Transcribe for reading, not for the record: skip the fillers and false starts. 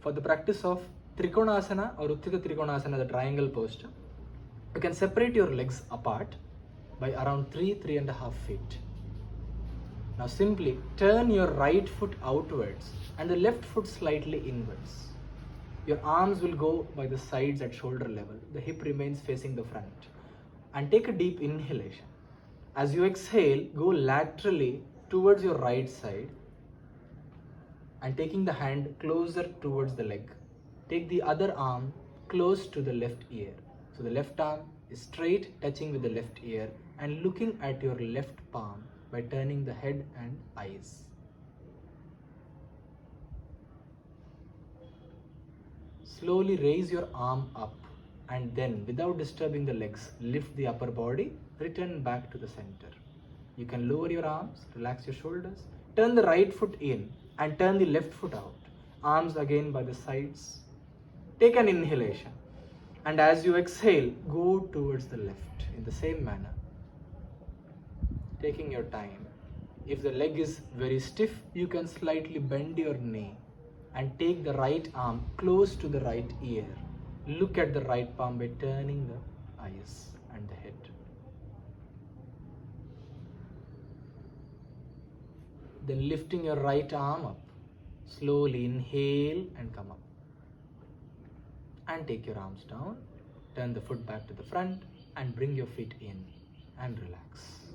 for the practice of Trikonasana or Utthita Trikonasana, the triangle posture, you can separate your legs apart by around 3.5 feet. Now simply turn your right foot outwards and the left foot slightly inwards. Your arms will go by the sides at shoulder level. The hip remains facing the front. And take a deep inhalation. As you exhale, go laterally towards your right side and taking the hand closer towards the leg. Take the other arm close to the left ear. So the left arm is straight, touching with the left ear and looking at your left palm by turning the head and eyes. Slowly raise your arm up and then, without disturbing the legs, lift the upper body, return back to the center. You can lower your arms, relax your shoulders, turn the right foot in and turn the left foot out. Arms again by the sides. Take an inhalation and as you exhale, go towards the left in the same manner. Taking your time. If the leg is very stiff, you can slightly bend your knee and take the right arm close to the right ear. Look at the right palm by turning the eyes and the head. Then lifting your right arm up. Slowly inhale and come up. And take your arms down. Turn the foot back to the front and bring your feet in and relax.